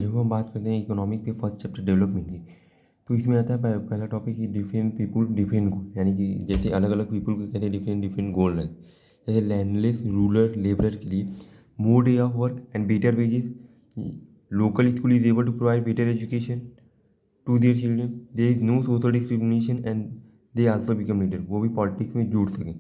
जब हम बात करते हैं इकोनॉमिक के फर्स्ट चैप्टर डेवलपमेंट की, तो इसमें आता है पहला टॉपिक कि डिफरेंट पीपुल डिफरेंट गोल, यानी कि जैसे अलग अलग पीपुल को कहते हैं डिफरेंट डिफरेंट गोल है। जैसे लैंडलेस रूरल लेबरर के लिए more day of work and better wages, local school is able to provide better education to their children, there is no social discrimination and they also become leader, वो भी politics में जुड़ सकें।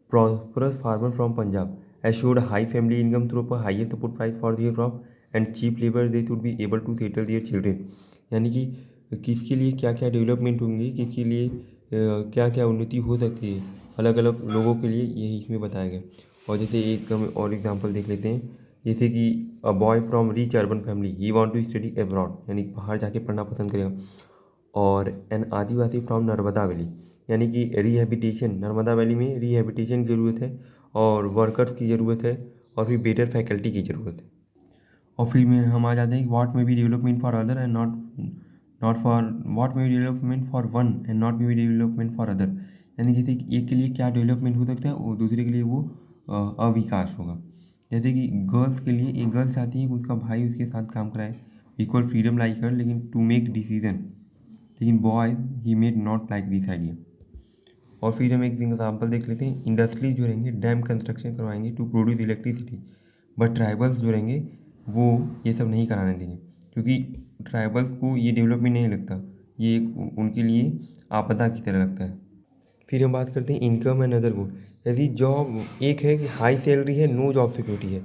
Prosperous farmer from Punjab assured high family income through a higher support price for their crop and cheap labor, they should be able to settle their children। यानी कि किसके लिए क्या क्या डेवलपमेंट होंगी, किसके लिए क्या क्या उन्नति हो सकती है, अलग अलग लोगों के लिए यही इसमें बताया गया। और जैसे एक हम और एग्जांपल देख लेते हैं, जैसे कि a boy from rich urban family he want to study abroad, यानी बाहर जाके पढ़ना पसंद करेगा। और एन आदिवासी फ्रॉम नर्मदा वैली, यानी कि रिहैबिटेशन, नर्मदा वैली में रिहैबिटेशन की ज़रूरत है और वर्कर्स की ज़रूरत है और फिर बेटर फैकल्टी की ज़रूरत है। और फिर में हम आ जाते हैं what may be development for other and not for what may be development for one and not may be development for other, यानी जैसे कि एक के लिए क्या डेवलपमेंट हो सकता है और दूसरे के लिए वो अविकास होगा। जैसे कि गर्ल्स के लिए एक गर्ल चाहती है कि उसका भाई उसके साथ काम कराए, इक्वल फ्रीडम लाइक कर, लेकिन टू मेक डिसीजन, लेकिन boy he made not like this idea. और फिर हम एक एग्जाम्पल देख लेते हैं, इंडस्ट्रीज जो रहेंगे डैम कंस्ट्रक्शन करवाएंगे to produce electricity, but tribals जो रहेंगे वो ये सब नहीं कराने देंगे, क्योंकि ट्राइबल्स को ये डेवलपमेंट नहीं लगता, ये एक उनके लिए आपदा की तरह लगता है। फिर हम बात करते हैं इनकम एंड अदर गुड। यदि जॉब एक है कि हाई सैलरी है, नो जॉब सिक्योरिटी है,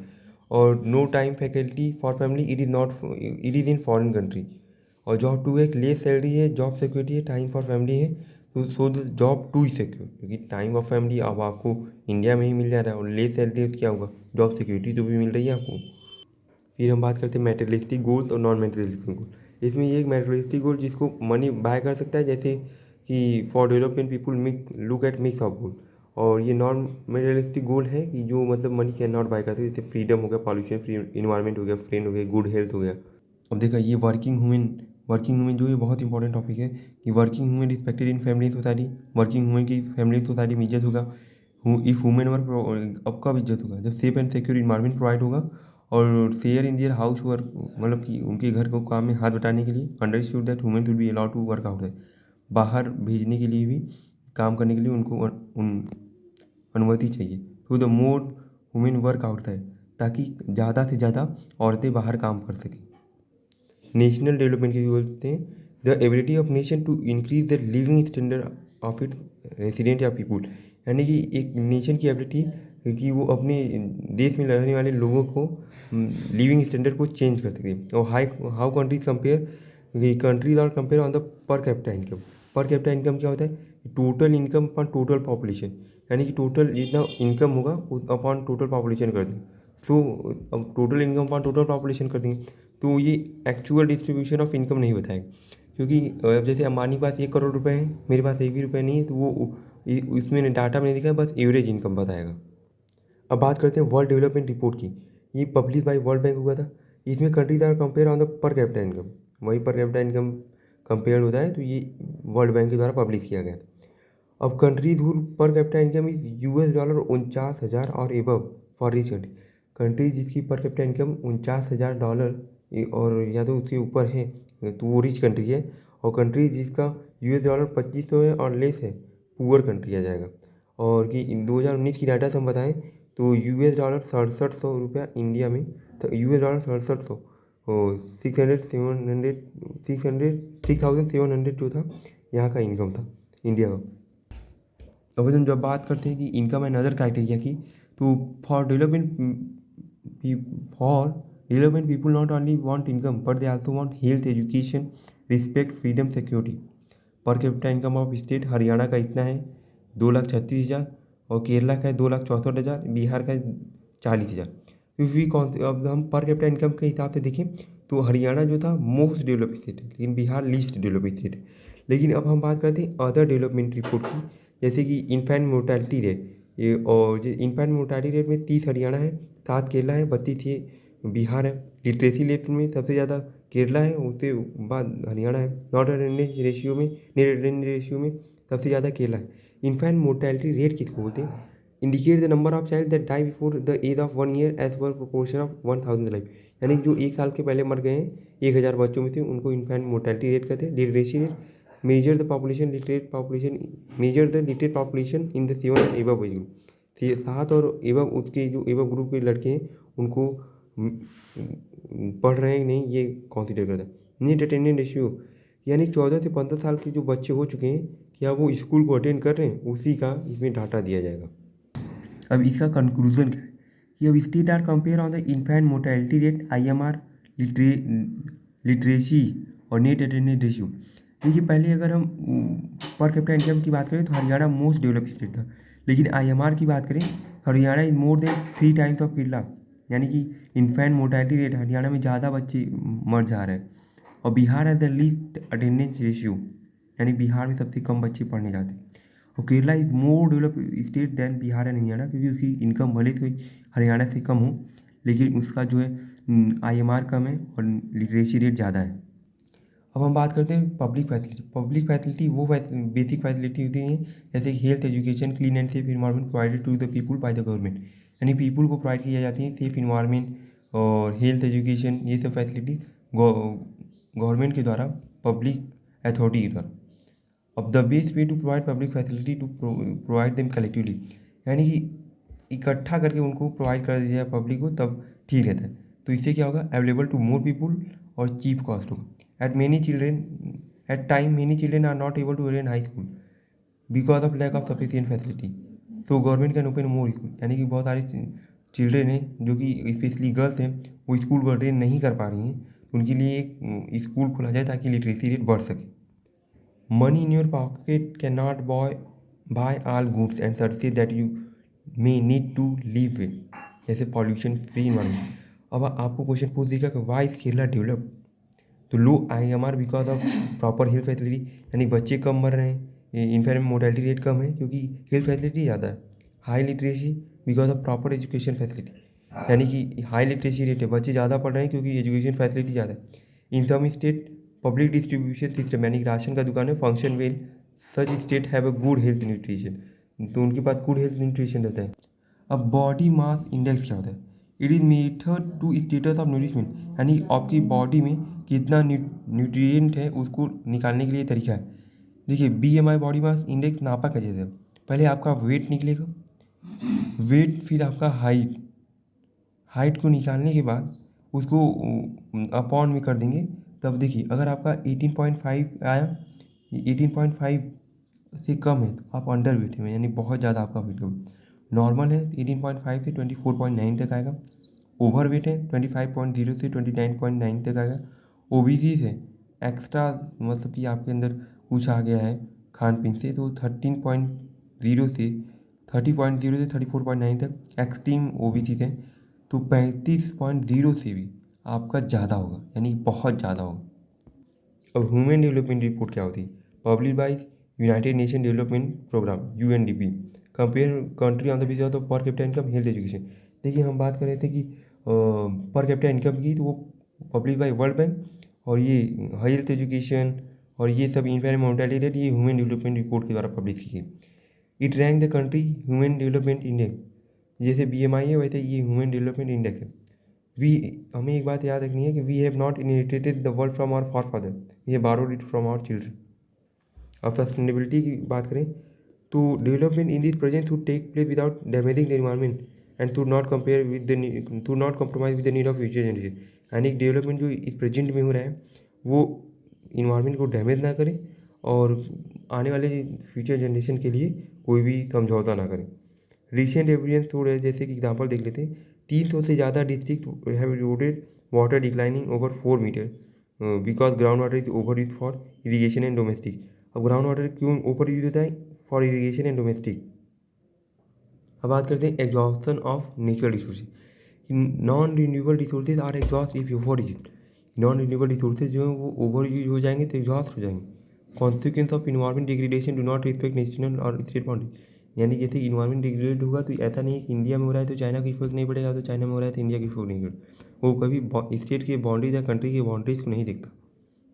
और no time faculty for family, it is in foreign country. और जॉब टू है लेस सैलरी है, जॉब सिक्योरिटी है, टाइम फॉर फैमिली है, तो so the job two is secure, क्योंकि टाइम ऑफ फैमिली अब आपको इंडिया में ही मिल जा रहा है, और लेस सैलरी है तो क्या होगा, जॉब सिक्योरिटी तो भी मिल रही है आपको। फिर हम बात करते हैं मेटेरियलिस्टिक गोल्स और नॉन मेटेरियलिस्टिक गोल। इसमें ये एक मेटेरियलिस्टिक गोल जिसको मनी बाय कर सकता है, जैसे कि for development people look at mix of goal. और ये नॉन मेटेरियलिस्टिक गोल है कि जो मतलब मनी कैन नॉट बाय करते, जैसे फ्रीडम हो गया, पॉल्यूशन फ्री इन्वायरमेंट हो गया, फ्रेंड हो गया, गुड हेल्थ हो गया। अब देखा ये वर्किंग वुमेन जो ये बहुत इंपॉर्टेंट टॉपिक है कि working women respected in family society, working women की फैमिली सोसाइटी में इज्जत होगा। इफ़ वुमेन वर्क, अब कब इज्जत होगा, जब safe and secure environment provide होगा और share in their house work, मतलब कि उनके घर को काम में हाथ बटाने के लिए understood that women should be allowed to work out है, बाहर भेजने के लिए भी, काम करने के लिए उनको अनुमति चाहिए। तो the more women work out है, ताकि ज़्यादा से ज़्यादा औरतें बाहर काम कर सकें। नेशनल डेवलपमेंट की बोलते हैं the ability of nation to increase the living standard of its resident या पीपुल, यानी कि एक नेशन की एबिलिटी कि वो अपने देश में रहने वाले लोगों को लिविंग स्टैंडर्ड को चेंज कर सके। और how countries compare, countries are compare on the per capita income. Per capita income क्या होता है, total income upon total population, यानी कि टोटल जितना इनकम होगा अपॉन टोटल पॉपुलेशन कर दें। सो अब total income upon total population कर देंगे तो ये एक्चुअल डिस्ट्रीब्यूशन ऑफ इनकम नहीं बताएगा, क्योंकि अब जैसे अंबानी के पास 1 करोड़ रुपए हैं, मेरे पास एक भी रुपये नहीं है, तो वो इसमें डाटा में नहीं दिखा, बस एवरेज इनकम बताएगा। अब बात करते हैं वर्ल्ड डेवलपमेंट रिपोर्ट की, ये पब्लिश बाय वर्ल्ड बैंक हुआ था। इसमें countries are compare on the per capita income, वही पर कैपिटा इनकम कंपेयर होता है, तो ये वर्ल्ड बैंक के द्वारा पब्लिश किया गया था। अब कंट्रीज हुर पर कैपिटा इनकम इज $49 49,000 और above for rich country, countries जिसकी पर कैपिटा इनकम $49,000 और या तो उसके ऊपर है तो वो रिच कंट्री है, और कंट्री जिसका $2500 है और लेस है, पुअर कंट्री आ जाएगा। और कि 2019 की डाटा से हम बताएं तो $6700 इंडिया में, तो $6700 $6,700 जो था यहाँ का इनकम था इंडिया का। अब हम जब बात करते हैं कि इनकम एंड अदर क्राइटेरिया की, तो for development people not only want income but they also want health, education, respect, freedom, security. पर capita income of state Haryana का इतना है 2,36,000, और केरला का है 2,64,000, बिहार का 40,000। क्योंकि अब हम पर कैपिटा इनकम के हिसाब से देखें तो हरियाणा जो था मोस्ट डेवलप स्टेट है, लेकिन बिहार लीस्ट डेवलप स्टेट है। लेकिन अब हम बात करते हैं अदर डेवलपमेंट रिपोर्ट की, जैसे कि इन्फेंट मोर्टेलिटी रेट, ये और जो इन्फेंट मोर्टेलिटी रेट में 30 हरियाणा है, 7 केरला है, 32 ये बिहार है। लिटरेसी रेट में सबसे ज़्यादा केरला है, उसके बाद हरियाणा है। नॉट अटेंडेंस रेशियो में, नेट अटेंडेंस रेशियो में सबसे ज़्यादा केरला है। इन्फेंट मोर्टेलिटी रेट किसको बोलते हैं, indicate the number of child that die before the age of 1 year age per proportion of 1000 life, यानी कि जो 1 साल के पहले मर गए हैं 1000 बच्चों में से, उनको इन्फेंट मोर्टेलिटी रेट कहते हैं। Literacy rate measure the population literate population in the 7 and above age group. 7 और एबव, उसके जो एबव ग्रुप के लड़के हैं उनको पढ़ रहे हैं नहीं, ये कंसीडर करता है। नीट अटेंडेंस रेशियो, यानी 14 से 15 साल के जो बच्चे हो चुके हैं, क्या वो स्कूल को अटेंड कर रहे हैं, उसी का इसमें डाटा दिया जाएगा। अब इसका कंक्लूजन क्या है कि अब state are compare on the infant mortality rate, IMR, literacy और नीट अटेंडेंस रेशियो। देखिए पहले अगर हम पर कैपिटा इनकम की बात करें तो हरियाणा मोस्ट डेवलप्ड स्टेट था, लेकिन IMR की बात करें Haryana is more than 3 times of Kerala, यानी कि इन्फेंट मोर्टेलिटी रेट हरियाणा में ज़्यादा बच्चे मर जा रहे हैं। और बिहार है द लीस्ट अटेंडेंस रेशियो, यानी बिहार में सबसे कम बच्चे पढ़ने जाते हैं। और Kerala is more developed state than Bihar and Haryana, क्योंकि उसकी इनकम भले तो हरियाणा से कम हो, लेकिन उसका जो है IMR कम है और लिटरेसी रेट ज़्यादा है। अब हम बात करते हैं पब्लिक फैसिलिटी। पब्लिक फैसिलिटी वो बेसिक फैसिलिटी होती हैं जैसे health, education, clean and safe environment provided to the people by the government, यानी पीपुल को प्रोवाइड किया जाती है सेफ इन्वायरमेंट और हेल्थ, एजुकेशन, ये सब फैसिलिटी गवर्नमेंट के द्वारा, पब्लिक अथॉरिटी के द्वारा। अब the best way to provide public facility to provide them collectively, यानी कि इकट्ठा करके उनको प्रोवाइड कर दिया जाए पब्लिक को, तब ठीक रहता है। तो इससे क्या होगा, अवेलेबल टू मोर पीपुल और चीप कॉस्ट होगा। At time many children are not able to attend high school because of lack of sufficient facility. So government can open more school, यानी कि बहुत सारे चिल्ड्रेन हैं जो कि स्पेशली गर्ल्स हैं, वो स्कूल को अटेंड नहीं कर पा रही हैं, उनके लिए एक स्कूल खोला जाए ताकि लिटरेसी रेट बढ़ सके। Money in your pocket can not buy all goods and services that you may need to live with, जैसे पॉल्यूशन फ्री इन्वायरमेंट। अब आपको क्वेश्चन पूछ देगा कि वाई इज केरला डेवलप, तो लो IMR because of proper health facility, यानी बच्चे कम मर रहे हैं, इन्फेंट मोर्टेलिटी रेट कम है क्योंकि हेल्थ फैसिलिटी ज़्यादा है। High literacy because of proper education facility, यानी कि हाई लिटरेसी रेट है, बच्चे ज़्यादा पढ़ रहे हैं क्योंकि एजुकेशन फैसिलिटी ज़्यादा है। In some state public distribution system, यानी कि राशन का दुकान है, function well, such state have a good health nutrition, तो उनके पास गुड हेल्थ न्यूट्रिशन रहता है। अब बॉडी मास इंडेक्स क्या होता है, it is method to status of nourishment, यानी आपकी बॉडी में कितना न्यूट्रिएंट है उसको निकालने के लिए तरीका है। देखिए BMI बॉडी मास इंडेक्स नापा कैसे है, पहले आपका वेट निकलेगा, वेट फिर आपका हाइट को निकालने के बाद उसको अपॉन में कर देंगे, तब देखिए अगर आपका 18.5 आया, 18.5 से कम है तो आप अंडर वेट है, यानी बहुत ज़्यादा आपका वेट कम। नॉर्मल है 18.5 से 24.9 तक आएगा। ओवर वेट है 25.0 से 29.9 तक आएगा। ओबीसी है एक्स्ट्रा, मतलब कि आपके अंदर कुछ आ गया है खान पीन से, तो 30.0 से 34.9 तक एक्सट्रीम ओबीसी है, तो 35.0 से भी आपका ज़्यादा होगा, यानी बहुत ज़्यादा होगा। अब ह्यूमन डेवलपमेंट रिपोर्ट क्या होती है, publish by United Nation development program UNDP, compare country on the basis of per capita income, health, education. देखिए हम बात कर रहे थे कि पर कैपिटा इनकम की, तो वो पब्लिश बाय वर्ल्ड बैंक, और ये हेल्थ, एजुकेशन और ये सब इन्फेंट मोर्टेलिटी रेट ये ह्यूमन डेवलपमेंट रिपोर्ट के द्वारा पब्लिश की गई। It rank the country human development index, जैसे BMI है वैसे ये ह्यूमन डेवलपमेंट इंडेक्स है। हमें एक बात याद रखनी है कि we have not inherited the world from our forefather, we have borrowed it from our children. अब सस्टेनेबिलिटी की बात करें तो development in this present should take place without damaging the environment and should not compromise with the need of future generation, यानी development जो इस present में हो रहा है वो इन्वायरमेंट को डैमेज ना करे और आने वाले फ्यूचर जनरेशन के लिए कोई भी समझौता ना करें। रिसेंट एविडेंस थोड़े जैसे कि एग्जांपल देख लेते हैं, 300 से ज़्यादा district have reported water declining over 4 metre because ground water is over use for irrigation and domestic. अब ग्राउंड वाटर क्यों ओवर यूज होता है, फॉर इरीगेशन एंड डोमेस्टिक। अब बात करते हैं exhaustion of natural resources, non renewable resources are exhaust if over use, non renewable resources जो हैं वो ओवर यूज हो जाएंगे तो एग्जॉस्ट हो जाएंगे। Consequence of environment degradation do not respect national और स्टेट बाउंड्री, यानी जैसे इन्वायरमेंट डिग्रेड होगा तो ऐसा नहीं है कि इंडिया में हो रहा है तो चाइना को इफेक्ट नहीं पड़ेगा, तो चाइना में हो रहा है तो इंडिया की इफेक्ट नहीं पड़ेगा, वो कभी स्टेट की बाउंड्रीज या कंट्री की बाउंड्रीज को नहीं देखता।